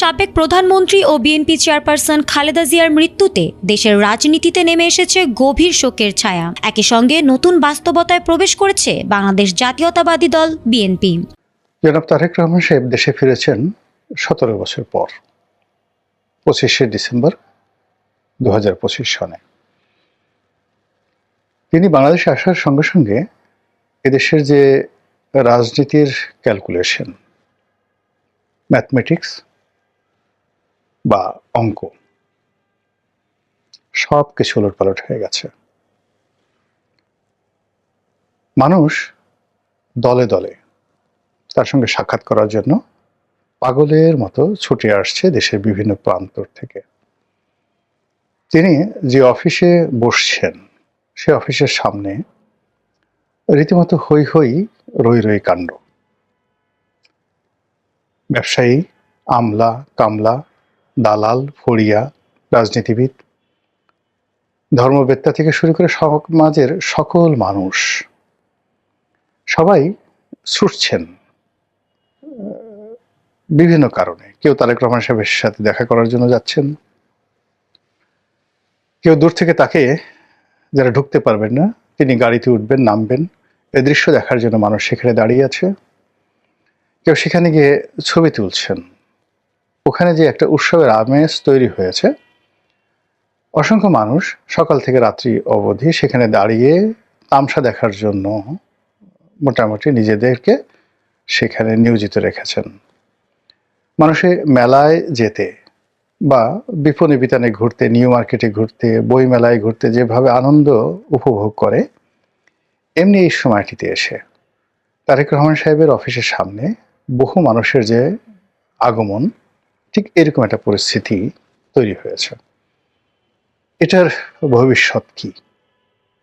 সাবেক প্রধানমন্ত্রী ও BNP chairperson Khaleda জিয়ার মৃত্যুতে দেশের রাজনীতিতে নেমে এসেছে গভীর শোকের ছায়া। একই সঙ্গে নতুন বাস্তবতায় প্রবেশ করেছে বাংলাদেশ জাতীয়তাবাদী দল বিএনপি। জনাব তারেক রহমান সাহেব দেশে ফিরেছেন 17 বছর পর, 25শে ডিসেম্বর 2025 সনে। তিনি বাংলাদেশে আসার সঙ্গে সঙ্গে এদেশের যে রাজনীতির ক্যালকুলেশন, ম্যাথমেটিক্স বা অঙ্ক, সব কিছু ওলটপালট হয়ে গেছে। মানুষ দলে দলে তার সঙ্গে সাক্ষাৎ করার জন্য পাগলের মতো ছুটে আসছে দেশের বিভিন্ন প্রান্ত থেকে। তিনি যে অফিসে বসছেন সে অফিসের সামনে রীতিমতো হই হই রই রই কাণ্ড। ব্যবসায়ী, আমলা, কামলা, দালাল, ফড়িয়া, রাজনীতিবিদ, ধর্মবেত্তা থেকে শুরু করে সমাজের সকল মানুষ সবাই ছুটছেন বিভিন্ন কারণে। কেউ তারেক রহমান সাহেবের সাথে দেখা করার জন্য যাচ্ছেন, কেউ দূর থেকে তাকে, যারা ঢুকতে পারবেন না তিনি গাড়িতে উঠবেন, নামবেন, এই দৃশ্য দেখার জন্য মানুষ সেখানে দাঁড়িয়ে আছে। কেউ সেখানে গিয়ে ছবি তুলছেন। ওখানে যে একটা উৎসবের আমেজ তৈরি হয়েছে, অসংখ্য মানুষ সকাল থেকে রাত্রি অবধি সেখানে দাঁড়িয়ে তামসা দেখার জন্য মোটামুটি নিজেদেরকে সেখানে নিয়োজিত রেখেছেন। মানুষে মেলায় যেতে বা বিপণী বিতানে ঘুরতে, নিউ মার্কেটে ঘুরতে, বই মেলায় ঘুরতে যেভাবে আনন্দ উপভোগ করে, এমনি এই সময়টিতে এসে তারেক রহমান সাহেবের অফিসের সামনে বহু মানুষের যে আগমন, ঠিক এরকম একটা পরিস্থিতি তৈরি হয়েছে। এটার ভবিষ্যৎ কি?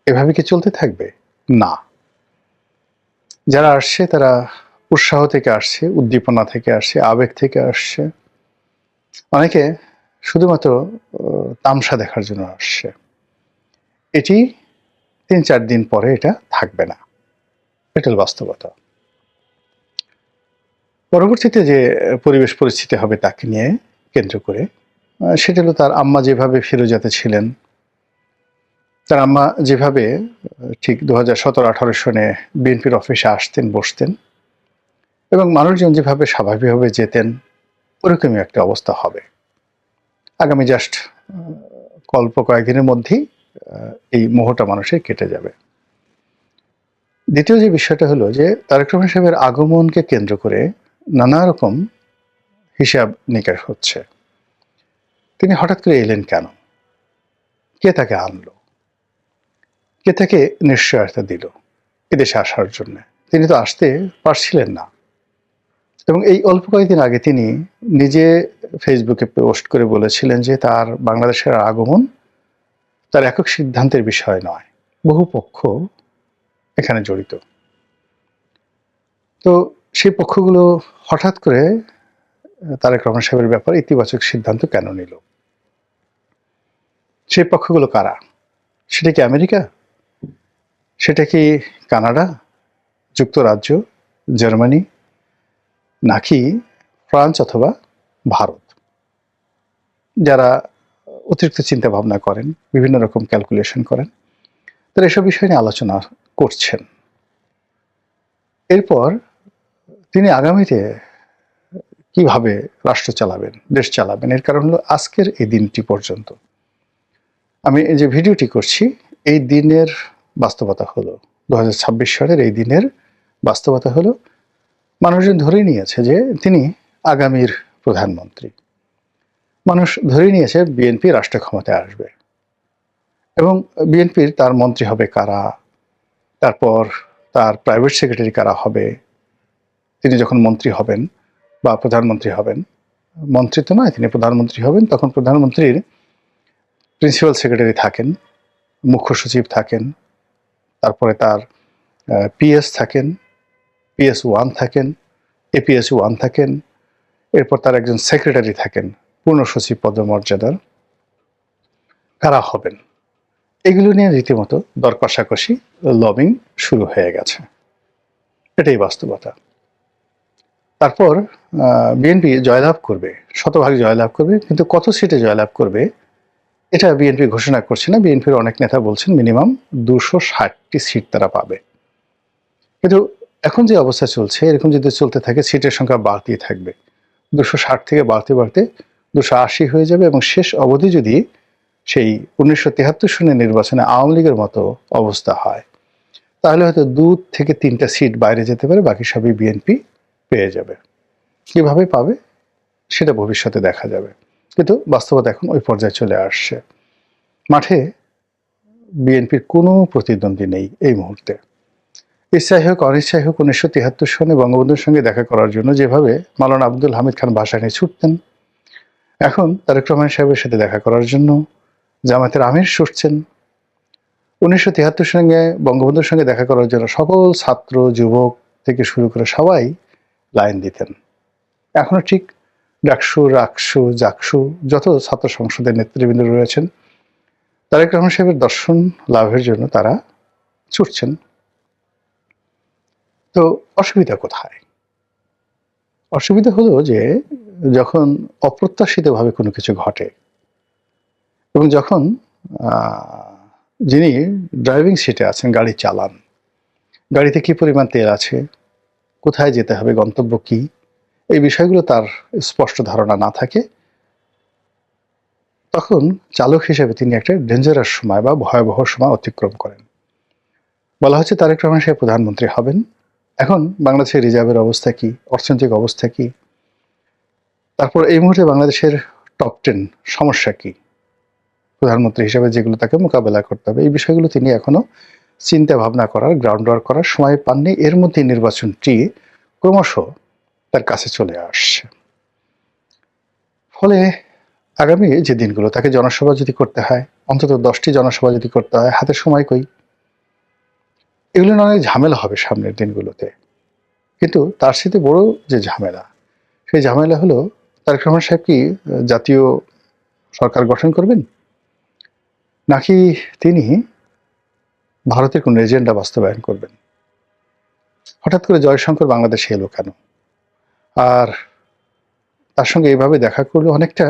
এভাবে কি চলতে থাকবে? না। যারা আসছে তারা উৎসাহ থেকে আসছে, উদ্দীপনা থেকে আসছে, আবেগ থেকে আসছে। অনেকে শুধুমাত্র তামসা দেখার জন্য আসছে। এটি 3-4 দিন পরে এটা থাকবে না, এটা বাস্তবতা। পরবর্তীতে যে পরিবেশ পরিস্থিতি হবে তাকে নিয়ে কেন্দ্র করে, সেটা হলো তার আম্মা যেভাবে ফিরোজাতে ছিলেন, তার আম্মা যেভাবে ঠিক 2017-18 সনে বিএনপির অফিসে আসতেন, বসতেন এবং মানুষজন যেভাবে স্বাভাবিকভাবে যেতেন, ওরকমই একটা অবস্থা হবে। আগামী জাস্ট অল্প কয়েকদিনের মধ্যেই এই মোহটা মানুষের কেটে যাবে। দ্বিতীয় যে বিষয়টা হলো যে তারেক রহমান সাহেবের আগমনকে কেন্দ্র করে নানা রকম হিসাব নিকাশ হচ্ছে। তিনি হঠাৎ করে এলেন কেন? কে তাকে আনলো? কে তাকে নিশ্চয়তা দিল এদেশে আসার জন্য? তিনি তো আসতে পারছিলেন না। এবং এই অল্প কয়েকদিন আগে তিনি নিজে ফেসবুকে পোস্ট করে বলেছিলেন যে তার বাংলাদেশের আগমন তার একক সিদ্ধান্তের বিষয় নয়, বহু পক্ষ এখানে জড়িত। তো সেই পক্ষগুলো হঠাৎ করে তারেক রহমান সাহেবের ব্যাপারে ইতিবাচক সিদ্ধান্ত কেন নিল? সেই পক্ষগুলো কারা? সেটা কি আমেরিকা? সেটা কি কানাডা, যুক্তরাজ্য, জার্মানি, নাকি ফ্রান্স অথবা ভারত? যারা অতিরিক্ত চিন্তা ভাবনা করেন, বিভিন্ন রকম ক্যালকুলেশন করেন, তারা এসব বিষয় নিয়ে আলোচনা করছেন। এরপর তিনি আগামীতে কিভাবে রাষ্ট্র চালাবেন, দেশ চালাবেন, এর কারণ হলো আজকের এই দিনটি পর্যন্ত। আমি এই যে ভিডিওটি করছি, এই দিনের বাস্তবতা হলো 2026 সালের এই দিনের বাস্তবতা হলো মানুষজন ধরে নিয়েছে যে তিনি আগামীর প্রধানমন্ত্রী। মানুষ ধরে নিয়েছে বিএনপি রাষ্ট্র ক্ষমতায় আসবে এবং বিএনপির তার মন্ত্রী হবে কারা, তারপর তার প্রাইভেট সেক্রেটারি কারা হবে, তিনি যখন মন্ত্রী হবেন বা প্রধানমন্ত্রী হবেন, মন্ত্রী তো নয়, তিনি প্রধানমন্ত্রী হবেন, তখন প্রধানমন্ত্রীর প্রিন্সিপাল সেক্রেটারি থাকেন, মুখ্য সচিব থাকেন, তারপরে তার পিএস থাকেন, PS1 থাকেন, APS1 থাকেন, এরপর তার একজন সেক্রেটারি থাকেন পূর্ণ সচিব পদমর্যাদার। কারা হবেন এগুলো নিয়ে রীতিমতো দর কষাকষি, লবিং শুরু হয়ে গেছে। এটাই বাস্তবতা। তারপর বিএনপি জয়লাভ করবে, শতভাগ জয়লাভ করবে, কিন্তু কত সিটে জয়লাভ করবে এটা বিএনপি ঘোষণা করছে না। বিএনপির অনেক নেতা বলছেন মিনিমাম 260টি সিট তারা পাবে। কিন্তু এখন যে অবস্থা চলছে, এরকম যদি চলতে থাকে সিটের সংখ্যা বাড়তেই থাকবে। 260 থেকে বাড়তে বাড়তে 280 হয়ে যাবে, এবং শেষ অবধি যদি সেই 1973 সনের নির্বাচনে আওয়ামী লীগের মতো অবস্থা হয়, তাহলে হয়তো 2 থেকে 3টা সিট বাইরে যেতে পারে, বাকি সবই বিএনপি পেয়ে যাবে। কিভাবে পাবে সেটা ভবিষ্যতে দেখা যাবে, কিন্তু বাস্তবতা এখন ওই পর্যায়ে চলে আসছে। মাঠে বিএনপির কোনো প্রতিদ্বন্দ্বী নেই এই মুহূর্তে। ইচ্ছাই হোক অনিচ্ছাই হোক 1973 সনে বঙ্গবন্ধুর সঙ্গে দেখা করার জন্য যেভাবে মাওলানা আব্দুল হামিদ খান ভাসানী ছুটতেন, এখন তারেক রহমান সাহেবের সাথে দেখা করার জন্য জামায়াতের আমির ছুটছেন। 1973 সঙ্গে বঙ্গবন্ধুর সঙ্গে দেখা করার জন্য সকল ছাত্র যুবক থেকে শুরু করে সবাই লাইন দিতেন। এখনো ঠিক ডাকসু, রাকসু, জাকসু যত ছাত্র সংসদের নেতৃবৃন্দ রয়েছেন, তারেক রহমান সাহেবের দর্শন লাভের জন্য তারা ছুটছেন। তো অসুবিধা কোথায়? অসুবিধা হলো যে যখন অপ্রত্যাশিতভাবে কোনো কিছু ঘটে, এবং যখন যিনি ড্রাইভিং সিটে আছেন, গাড়ি চালান, গাড়িতে কি পরিমাণ তেল আছে, কোথায় যেতে হবে, গন্তব্য কি, এই বিষয়গুলো তার স্পষ্ট ধারণা না থাকে, তখন চালক হিসেবে তিনি একটা ডেঞ্জারাস সময় বা ভয়াবহ সময় অতিক্রম করেন। বলা হচ্ছে তারেক রহমান সাহেব প্রধানমন্ত্রী হবেন। এখন বাংলাদেশের রিজার্ভের অবস্থা কি, অর্থনৈতিক অবস্থা কি, তারপর এই মুহূর্তে বাংলাদেশের টপ 10 সমস্যা কি, প্রধানমন্ত্রী হিসেবে যেগুলো তাকে মোকাবেলা করতে হবে, এই বিষয়গুলো তিনি এখনো চিন্তা ভাবনা করার, গ্রাউন্ড ওয়ার্ক করার সময় পাননি। এর মধ্যে নির্বাচনটি ক্রমশ তার কাছে চলে আসছে। ফলে আগামী যে দিনগুলো, তাকে জনসভা যদি করতে হয়, অন্তত 10টি জনসভা যদি করতে হয়, হাতে সময় কই? এগুলো না অনেক ঝামেলা হবে সামনের দিনগুলোতে। কিন্তু তার সাথে বড় যে ঝামেলা, সেই ঝামেলা হলো তারেক রহমান সাহেব কি জাতীয় সরকার গঠন করবেন, নাকি তিনি ভারতের কোন এজেন্ডা বাস্তবায়ন করবেন? হঠাৎ করে জয়শঙ্কর বাংলাদেশে এলো কেন? আর তার সঙ্গে এইভাবে দেখা করলে অনেকটা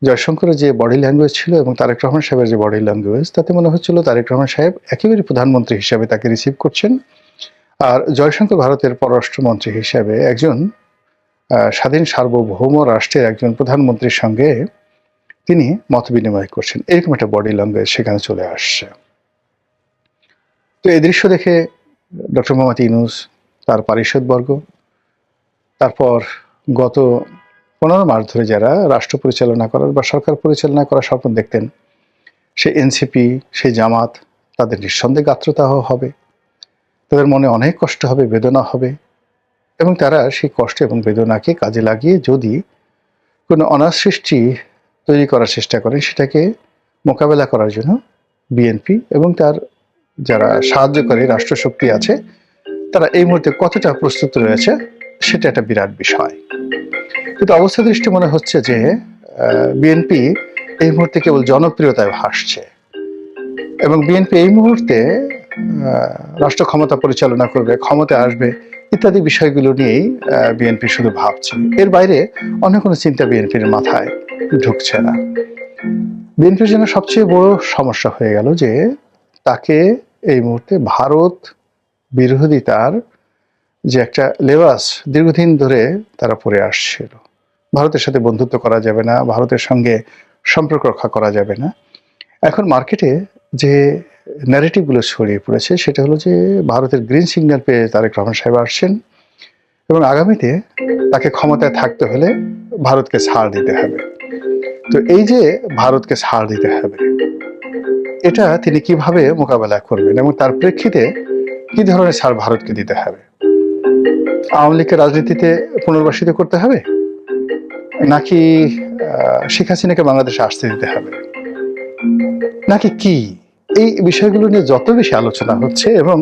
জয়শঙ্করের যে বডি ল্যাঙ্গুয়েজ ছিল এবং তারেক রহমান সাহেবের যে বডি ল্যাঙ্গুয়েজ, তাতে মনে হচ্ছিল তারেক রহমান সাহেব একেবারে প্রধানমন্ত্রী হিসেবে তাকে রিসিভ করছেন, আর জয়শঙ্কর ভারতের পররাষ্ট্রমন্ত্রী হিসেবে একজন স্বাধীন সার্বভৌম রাষ্ট্রের একজন প্রধানমন্ত্রীর সঙ্গে তিনি মত বিনিময় করছেন। এরকম একটা বডি ল্যাঙ্গুয়েজ সেখানে চলে আসছে। তো এই দৃশ্য দেখে ডক্টর মোহাম্মদ ইউনূস, তার পারিষদবর্গ, তারপর গত 15 মাস ধরে যারা রাষ্ট্র পরিচালনা করার বা সরকার পরিচালনা করার স্বপ্ন দেখতেন, সেই এনসিপি, সেই জামাত, তাদের নিঃসন্দেহে গাত্রদাহ হবে, তাদের মনে অনেক কষ্ট হবে, বেদনা হবে, এবং তারা সেই কষ্ট এবং বেদনাকে কাজে লাগিয়ে যদি কোনো অনার সৃষ্টি তৈরি করার চেষ্টা করেন, সেটাকে মোকাবেলা করার জন্য বিএনপি এবং তার যারা সাহায্যকারী রাষ্ট্রশক্তি আছে, তারা এই মুহূর্তে কতটা প্রস্তুত রয়েছে সেটা একটা বিরাট বিষয়। কিন্তু অবস্থা দৃষ্টি মনে হচ্ছে যে বিএনপি এই মুহূর্তে কেবল জনপ্রিয়তায় ভাসছে, এবং বিএনপি এই মুহূর্তে রাষ্ট্র ক্ষমতা পরিচালনা করবে, ক্ষমতায় আসবে, ইত্যাদি বিষয়গুলো নিয়েই বিএনপি শুধু ভাবছে। এর বাইরে অন্য কোনো চিন্তা বিএনপির মাথায় ঢুকছে না। বিএনপির জন্য সবচেয়ে বড় সমস্যা হয়ে গেল যে তাকে এই মুহূর্তে ভারত বিরোধিতার যে একটা লেবাস দীর্ঘদিন ধরে তারা পরে আসছিল। ভারতের সাথে বন্ধুত্ব করা যাবে না, ভারতের সঙ্গে সম্পর্ক রক্ষা করা যাবে না। এখন মার্কেটে যে ন্যারেটিভগুলো ছড়িয়ে পড়েছে সেটা হলো যে ভারতের গ্রিন সিগন্যাল পেয়ে তারেক রহমান সাহেব আসছেন, এবং আগামীতে তাকে ক্ষমতায় থাকতে হলে ভারতকে ছাড় দিতে হবে। তো এই যে ভারতকে ছাড় দিতে হবে, এটা তিনি কিভাবে মোকাবেলা করবেন এবং তার প্রেক্ষিতে কি ধরনের ছাড় ভারতকে দিতে হবে? আওয়ামী লীগকে রাজনীতিতে পুনর্বাসিত করতে হবে, নাকি শেখ হাসিনাকে বাংলাদেশে আসতে দিতে হবে, নাকি কি? এই বিষয়গুলো নিয়ে যত বেশি আলোচনা হচ্ছে, এবং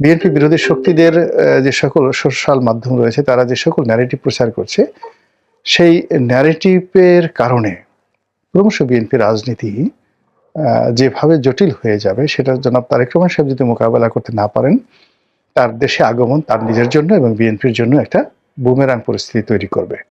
বিএনপি বিরোধী শক্তিদের যে সকল সোশ্যাল মাধ্যম রয়েছে তারা যে সকল ন্যারেটিভ প্রচার করছে, সেই ন্যারেটিভের কারণে ক্রমশ বিএনপি রাজনীতি যেভাবে জটিল হয়ে যাবে, সেটা জনাব তারেক রহমান সাহেব যদি মোকাবেলা করতে না পারেন, তার দেশে আগমন তার নিজের জন্য এবং বিএনপির জন্য একটা বুমেরাং পরিস্থিতি তৈরি করবে।